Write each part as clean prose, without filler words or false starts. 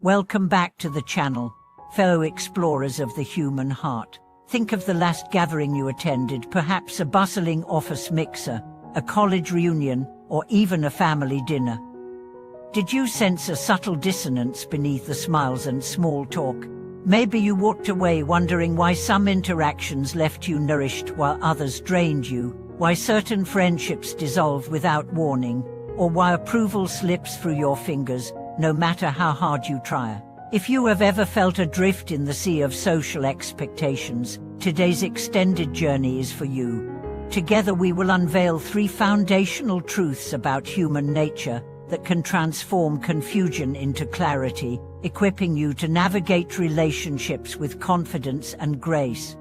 Welcome back to the channel, fellow explorers of the human heart. Think of the last gathering you attended, perhaps a bustling office mixer, a college reunion, or even a family dinner. Did you sense a subtle dissonance beneath the smiles and small talk? Maybe you walked away wondering why some interactions left you nourished while others drained you, why certain friendships dissolve without warning, or why approval slips through your fingers, no matter how hard you try. If you have ever felt adrift in the sea of social expectations, today's extended journey is for you. Together we will unveil 3 foundational truths about human nature that can transform confusion into clarity, equipping you to navigate relationships with confidence and grace.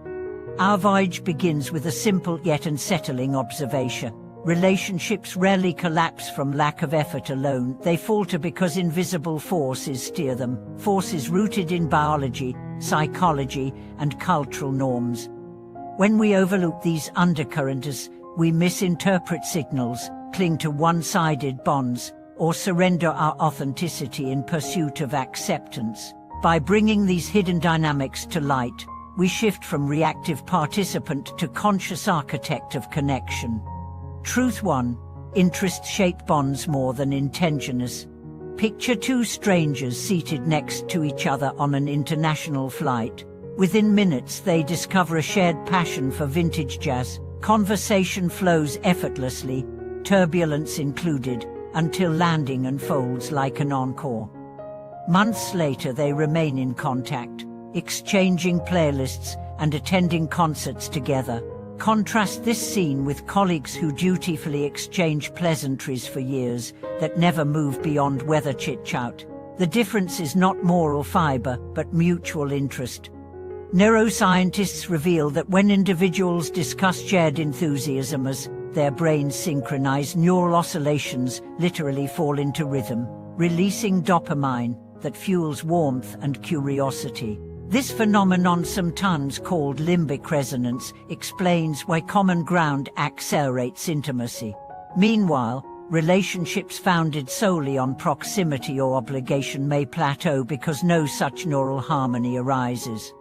Our voyage begins with a simple yet unsettling observation. Relationships rarely collapse from lack of effort alone. They falter because invisible forces steer them, forces rooted in biology, psychology, and cultural norms. When we overlook these undercurrents, we misinterpret signals, cling to one-sided bonds, or surrender our authenticity in pursuit of acceptance. By bringing these hidden dynamics to light, we shift from reactive participant to conscious architect of connection. Truth 1. Interests shape bonds more than intentions. Picture 2 strangers seated next to each other on an international flight. Within minutes they discover a shared passion for vintage jazz. Conversation flows effortlessly, turbulence included, until landing unfolds like an encore. Months later they remain in contact, exchanging playlists and attending concerts together. Contrast this scene with colleagues who dutifully exchange pleasantries for years that never move beyond weather chit-chat. The difference is not moral fiber, but mutual interest. Neuroscientists reveal that when individuals discuss shared enthusiasms, their brains synchronize, neural oscillations literally fall into rhythm, releasing dopamine that fuels warmth and curiosity. This phenomenon, sometimes called limbic resonance, explains why common ground accelerates intimacy. Meanwhile, relationships founded solely on proximity or obligation may plateau because no such neural harmony arises.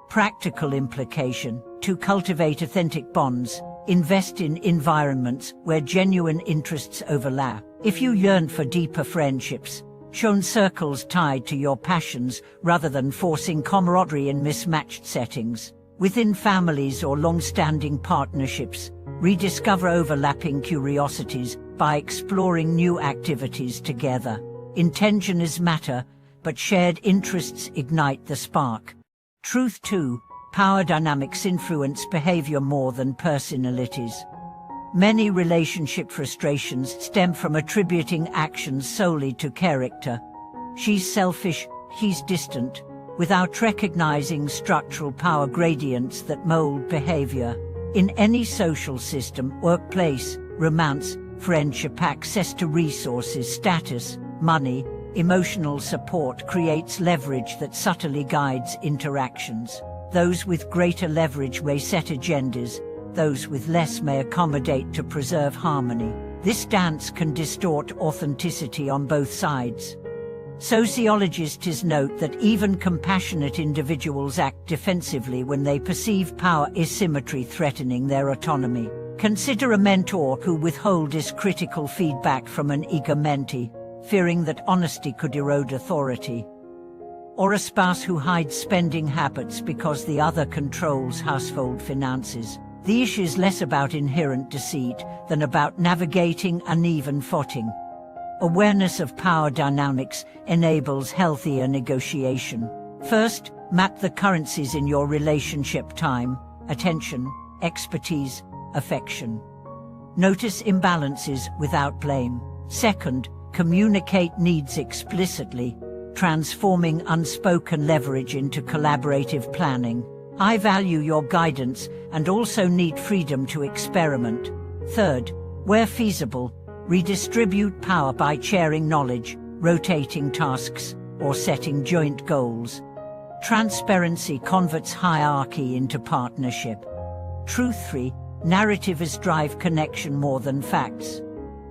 Practical implication: to cultivate authentic bonds, invest in environments where genuine interests overlap. If you yearn for deeper friendships, join circles tied to your passions rather than forcing camaraderie in mismatched settings. Within families or long-standing partnerships, rediscover overlapping curiosities by exploring new activities together. Intentions matter, but shared interests ignite the spark. Truth 2. Power dynamics influence behavior more than personalities. Many relationship frustrations stem from attributing actions solely to character. She's selfish, he's distant, without recognizing structural power gradients that mold behavior. In any social system, workplace, romance, friendship, access to resources, status, money, emotional support creates leverage that subtly guides interactions. Those with greater leverage may set agendas, those with less may accommodate to preserve harmony. This dance can distort authenticity on both sides. Sociologists note that even compassionate individuals act defensively when they perceive power asymmetry threatening their autonomy. Consider a mentor who withholds critical feedback from an eager mentee, fearing that honesty could erode authority. Or a spouse who hides spending habits because the other controls household finances. The issue is less about inherent deceit than about navigating uneven footing. Awareness of power dynamics enables healthier negotiation. First, map the currencies in your relationship: time, attention, expertise, affection. Notice imbalances without blame. Second, communicate needs explicitly, transforming unspoken leverage into collaborative planning. I value your guidance and also need freedom to experiment. Third, where feasible, redistribute power by sharing knowledge, rotating tasks, or setting joint goals. Transparency converts hierarchy into partnership. Truth 3. Narratives drive connection more than facts.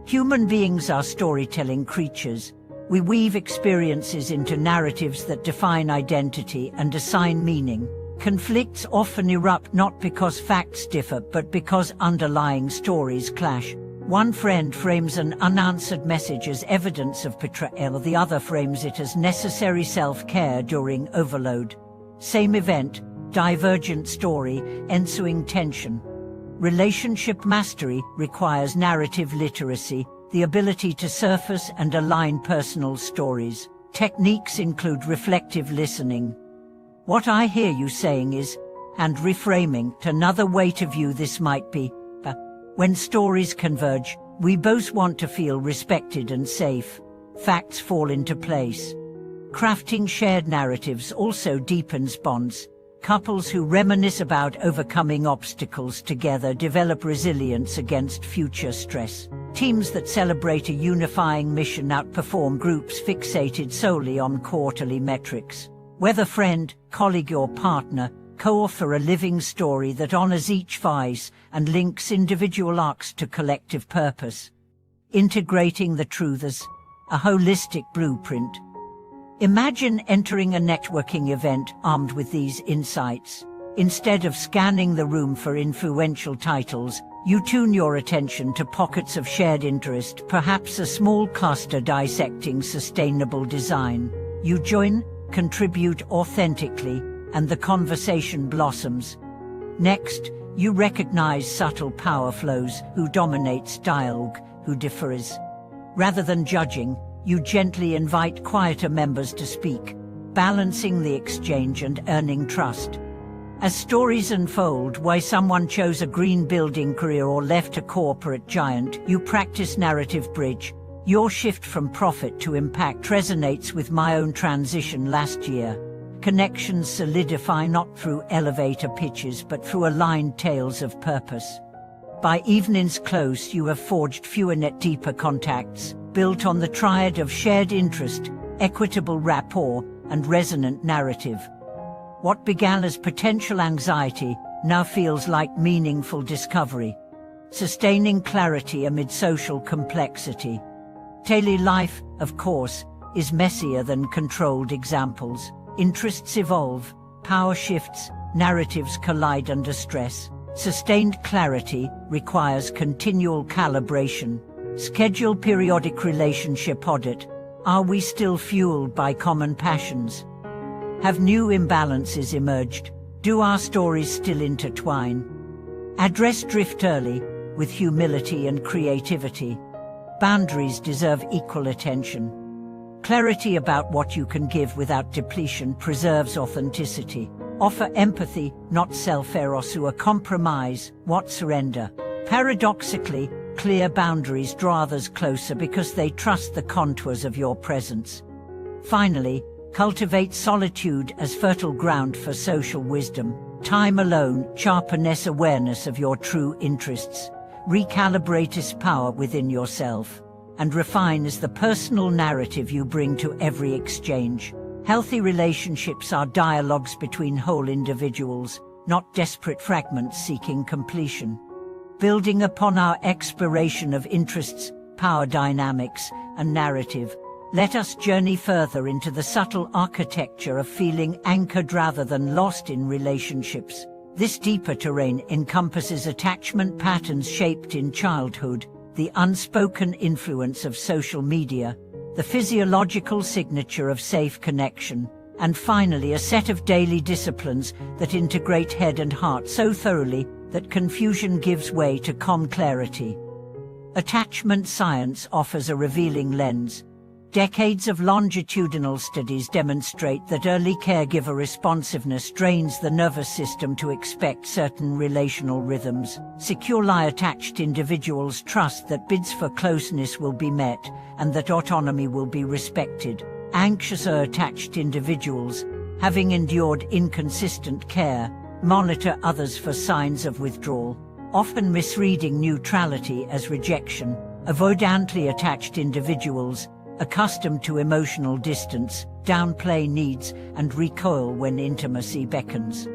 Human beings are storytelling creatures. We weave experiences into narratives that define identity and assign meaning. Conflicts often erupt not because facts differ, but because underlying stories clash. One friend frames an unanswered message as evidence of betrayal, the other frames it as necessary self-care during overload. Same event, divergent story, ensuing tension. Relationship mastery requires narrative literacy, the ability to surface and align personal stories. Techniques include reflective listening. What I hear you saying is, and reframing. Another way to view this might be, when stories converge, we both want to feel respected and safe. Facts fall into place. Crafting shared narratives also deepens bonds. Couples who reminisce about overcoming obstacles together develop resilience against future stress. Teams that celebrate a unifying mission outperform groups fixated solely on quarterly metrics. Whether friend, colleague or partner, co-author a living story that honors each vice and links individual arcs to collective purpose. Integrating the truth as a holistic blueprint. Imagine entering a networking event armed with these insights. Instead of scanning the room for influential titles, you tune your attention to pockets of shared interest, perhaps a small cluster dissecting sustainable design. You join, contribute authentically, and the conversation blossoms. Next, you recognize subtle power flows, who dominates dialogue, who differs. Rather than judging, you gently invite quieter members to speak, balancing the exchange and earning trust. As stories unfold why someone chose a green building career or left a corporate giant, you practice narrative bridge. Your shift from profit to impact resonates with my own transition last year. Connections solidify not through elevator pitches but through aligned tales of purpose. By evening's close you have forged fewer yet deeper contacts, built on the triad of shared interest, equitable rapport, and resonant narrative. What began as potential anxiety now feels like meaningful discovery. Sustaining clarity amid social complexity. Daily life, of course, is messier than controlled examples. Interests evolve, power shifts, narratives collide under stress. Sustained clarity requires continual calibration. Schedule periodic relationship audit. Are we still fueled by common passions? Have new imbalances emerged? Do our stories still intertwine? Address drift early, with humility and creativity. Boundaries deserve equal attention. Clarity about what you can give without depletion preserves authenticity. Offer empathy, not self-eros, or compromise, what surrender. Paradoxically, clear boundaries draw others closer because they trust the contours of your presence. Finally, cultivate solitude as fertile ground for social wisdom. Time alone sharpens awareness of your true interests. Recalibrate its power within yourself, and refines the personal narrative you bring to every exchange. Healthy relationships are dialogues between whole individuals, not desperate fragments seeking completion. Building upon our exploration of interests, power dynamics, and narrative, let us journey further into the subtle architecture of feeling anchored rather than lost in relationships. This deeper terrain encompasses attachment patterns shaped in childhood, the unspoken influence of social media, the physiological signature of safe connection, and finally a set of daily disciplines that integrate head and heart so thoroughly that confusion gives way to calm clarity. Attachment science offers a revealing lens. Decades of longitudinal studies demonstrate that early caregiver responsiveness trains the nervous system to expect certain relational rhythms. Securely attached individuals trust that bids for closeness will be met and that autonomy will be respected. Anxious or attached individuals, having endured inconsistent care, monitor others for signs of withdrawal, often misreading neutrality as rejection. Avoidantly attached individuals, accustomed to emotional distance, downplay needs, and recoil when intimacy beckons.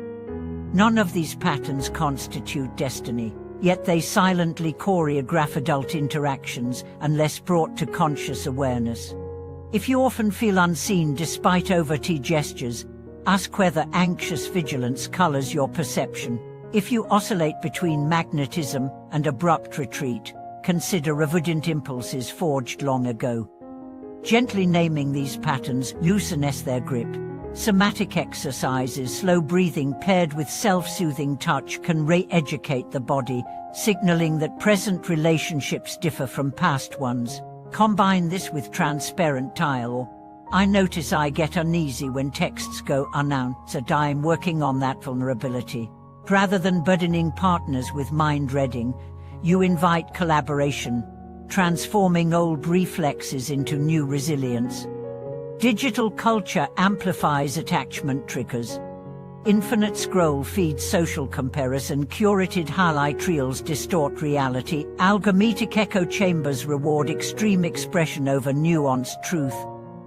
None of these patterns constitute destiny, yet they silently choreograph adult interactions unless brought to conscious awareness. If you often feel unseen despite overt gestures, ask whether anxious vigilance colors your perception. If you oscillate between magnetism and abrupt retreat, consider evident impulses forged long ago. Gently naming these patterns loosens their grip. Somatic exercises, slow breathing paired with self-soothing touch can re-educate the body, signaling that present relationships differ from past ones. Combine this with transparent tile. I notice I get uneasy when texts go unanswered. I'm working on that vulnerability. Rather than burdening partners with mind reading, you invite collaboration, transforming old reflexes into new resilience. Digital culture amplifies attachment triggers. Infinite scroll feeds social comparison, curated highlight reels distort reality, algorithmic echo chambers reward extreme expression over nuanced truth.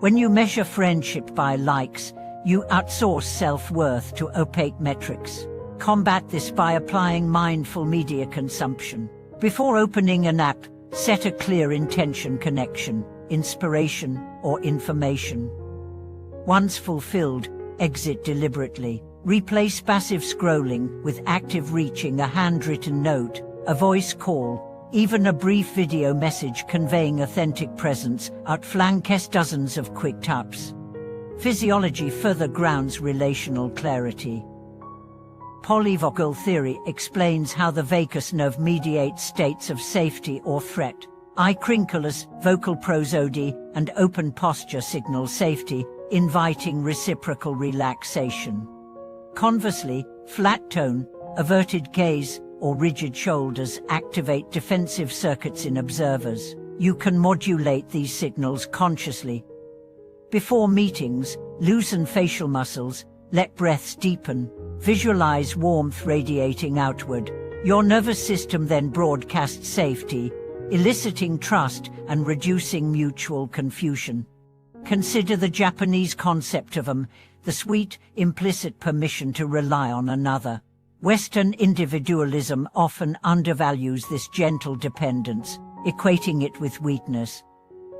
When you measure friendship by likes, you outsource self-worth to opaque metrics. Combat this by applying mindful media consumption. Before opening an app, set a clear intention: connection, inspiration, or information. Once fulfilled, exit deliberately. Replace passive scrolling with active reaching: a handwritten note, a voice call, even a brief video message conveying authentic presence outflanks dozens of quick taps. Physiology further grounds relational clarity. Polyvagal theory explains how the vagus nerve mediates states of safety or threat. Eye crinkles, vocal prosody, and open posture signal safety, inviting reciprocal relaxation. Conversely, flat tone, averted gaze, or rigid shoulders activate defensive circuits in observers. You can modulate these signals consciously. Before meetings, loosen facial muscles, let breaths deepen, visualize warmth radiating outward. Your nervous system then broadcasts safety, eliciting trust and reducing mutual confusion. Consider the Japanese concept of the sweet, implicit permission to rely on another. Western individualism often undervalues this gentle dependence, equating it with weakness.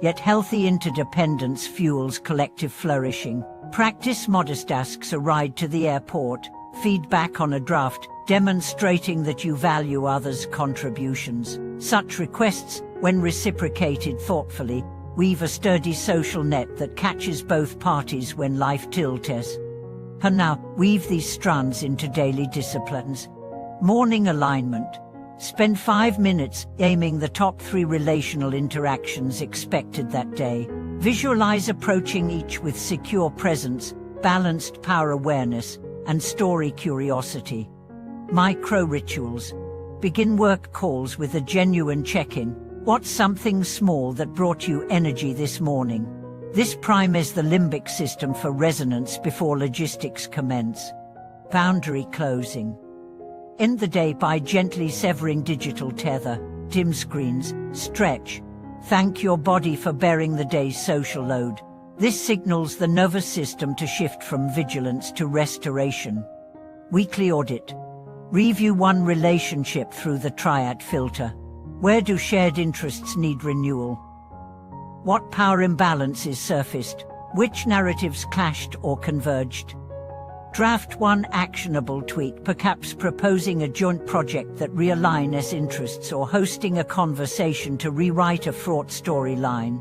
Yet healthy interdependence fuels collective flourishing. Practice modest asks: a ride to the airport, feedback on a draft, demonstrating that you value others' contributions. Such requests, when reciprocated thoughtfully, weave a sturdy social net that catches both parties when life tilts. And now, weave these strands into daily disciplines. Morning alignment. Spend 5 minutes aiming the top 3 relational interactions expected that day. Visualize approaching each with secure presence, balanced power awareness, and story curiosity. Micro rituals. Begin work calls with a genuine check-in. What's something small that brought you energy this morning? This primes the limbic system for resonance before logistics commence. Boundary closing. End the day by gently severing digital tether, dim screens, stretch. Thank your body for bearing the day's social load. This signals the nervous system to shift from vigilance to restoration. Weekly audit. Review one relationship through the triad filter. Where do shared interests need renewal? What power imbalances surfaced? Which narratives clashed or converged? Draft one actionable tweak, perhaps proposing a joint project that realigns interests or hosting a conversation to rewrite a fraught storyline.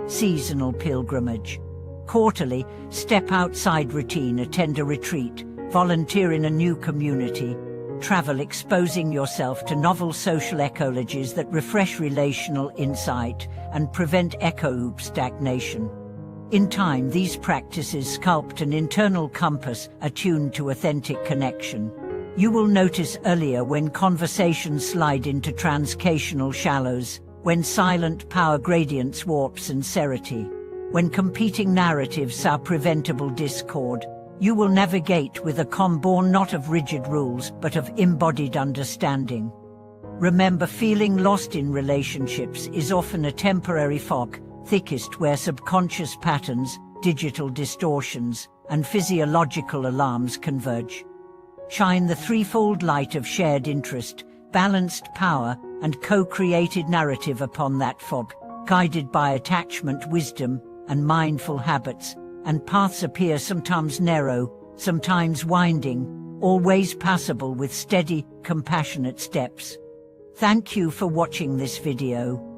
Seasonal pilgrimage. Quarterly, step outside routine, attend a retreat, volunteer in a new community. Travel, exposing yourself to novel social ecologies that refresh relational insight and prevent echo stagnation. In time, these practices sculpt an internal compass attuned to authentic connection. You will notice earlier when conversations slide into transcational shallows, when silent power gradients warp sincerity, when competing narratives are preventable discord. You will navigate with a calm born not of rigid rules but of embodied understanding. Remember, feeling lost in relationships is often a temporary fog, thickest where subconscious patterns, digital distortions, and physiological alarms converge. Shine the threefold light of shared interest, balanced power, and co-created narrative upon that fog, guided by attachment wisdom, and mindful habits, and paths appear sometimes narrow, sometimes winding, always passable with steady, compassionate steps. Thank you for watching this video.